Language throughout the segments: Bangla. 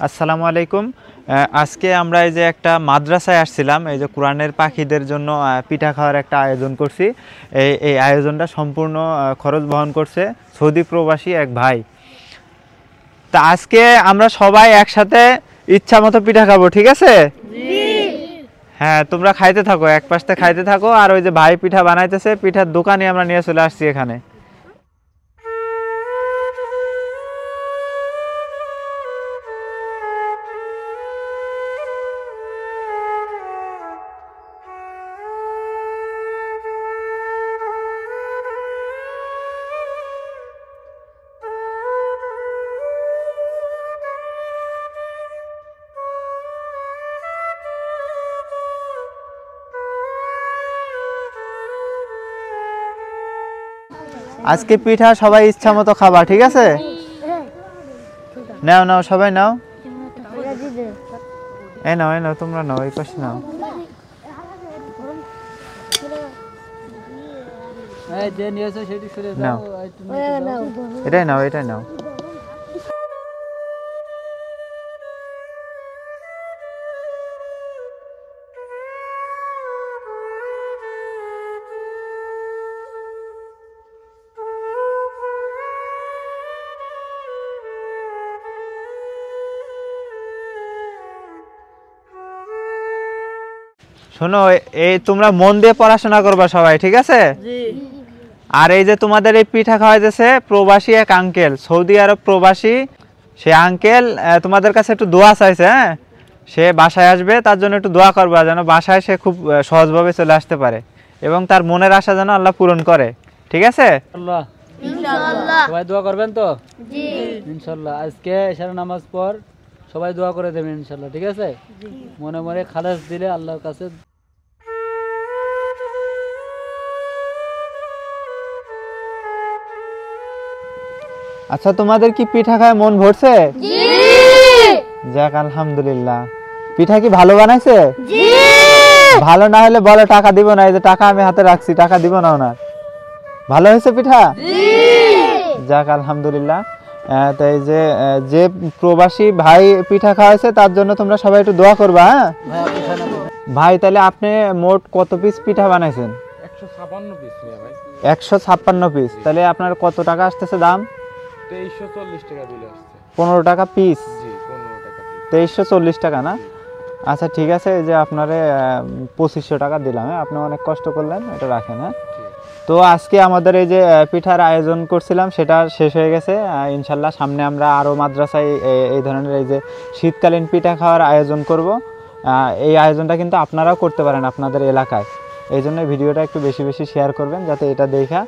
আসসালামু আলাইকুম। আজকে আমরা এই যে একটা মাদ্রাসায় আসছিলাম, এই যে কোরআনের পাখিদের জন্য পিঠা খাওয়ার একটা আয়োজন করছি। এই আয়োজনটা সম্পূর্ণ খরচ বহন করছে সৌদি প্রবাসী এক ভাই। তা আজকে আমরা সবাই একসাথে ইচ্ছা মতো পিঠা খাবো, ঠিক আছে? হ্যাঁ, তোমরা খাইতে থাকো, এক পাশে খাইতে থাকো। আর ওই যে ভাই পিঠা বানাইতেছে, পিঠার দোকানে আমরা নিয়ে চলে আসছি এখানে। আজকে পিঠা সবাই ইচ্ছা মতো খাবা, ঠিক আছে? নাও নাও, সবাই নাও। এই নাও, এই নাও, তোমরা নাও, এই পাশে নাও। এটাই নাও, এটাই নাও। শোনো, এই তোমরা মন দিয়ে পড়াশোনা করবা সবাই, ঠিক আছে? আর এই যে তোমাদের এই পিঠা খাওয়াইতেছে প্রবাসী এক আঙ্কেল, সৌদি আরব প্রবাসী। সে আঙ্কেল তোমাদের কাছে একটু দোয়া চাইছে। হ্যাঁ, সে বাসায় আসবে, তার জন্য একটু দোয়া করবা যেন বাসায় সে খুব সহজভাবে চলে আসতে পারে এবং তার মনের আশা যেন আল্লাহ পূরণ করে, ঠিক আছে? ইনশাআল্লাহ। সবাই দোয়া করবেন তো? জি ইনশাআল্লাহ। আজকে এশার নামাজ পর সবাই দোয়া করে দেবেন ইনশাআল্লাহ, ঠিক আছে? মনে মনে খালাস দিলে আল্লাহর কাছে। আচ্ছা, তোমাদের কি পিঠা খায় মন ভরছে? জি। যাক, আলহামদুলিল্লাহ। পিঠা কি ভালো বানাইছে? জি। ভালো না হলে বলো, টাকা দিব না। এই যে টাকা আমি হাতে রাখছি, টাকা দিব না ওনার। ভালো হয়েছে পিঠা? জি। যাক, আলহামদুলিল্লাহ। তো এই যে প্রবাসী ভাই পিঠা খাওয়াইছে তার জন্য তোমরা সবাই একটু দোয়া করবা। হ্যাঁ ভাই, তাহলে আপনি মোট কত পিস পিঠা বানাইছেন? 156 পিস। 156 পিস। তাহলে আপনার কত টাকা আসতেছে দাম? 2340 টাকা বিল আসছে। 15 টাকা পিস? জি, 15 টাকা পিস। 2340 টাকা না? আচ্ছা, ঠিক আছে। এই যে আপনারে 2500 টাকা দিলাম। হ্যাঁ, আপনি অনেক কষ্ট করলেন, এটা রাখেন। হ্যাঁ, তো আজকে আমাদের এই যে পিঠার আয়োজন করছিলাম সেটা শেষ হয়ে গেছে। ইনশাল্লাহ সামনে আমরা আরও মাদ্রাসায় এই ধরনের এই যে শীতকালীন পিঠা খাওয়ার আয়োজন করব। এই আয়োজনটা কিন্তু আপনারাও করতে পারেন আপনাদের এলাকায়। এই জন্য ভিডিওটা একটু বেশি বেশি শেয়ার করবেন, যাতে এটা দেখা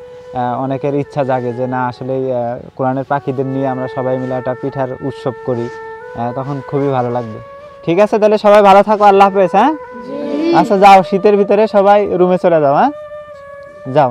অনেকের ইচ্ছা জাগে যে না, আসলে কোরআনের পাখিদের নিয়ে আমরা সবাই মিলে একটা পিঠার উৎসব করি, তখন খুবই ভালো লাগবে। ঠিক আছে, তাহলে সবাই ভালো থাকো, আল্লাহ হাফেজ। হ্যাঁ, আচ্ছা যাও, শীতের ভিতরে সবাই রুমে চলে যাও। হ্যাঁ, যাও।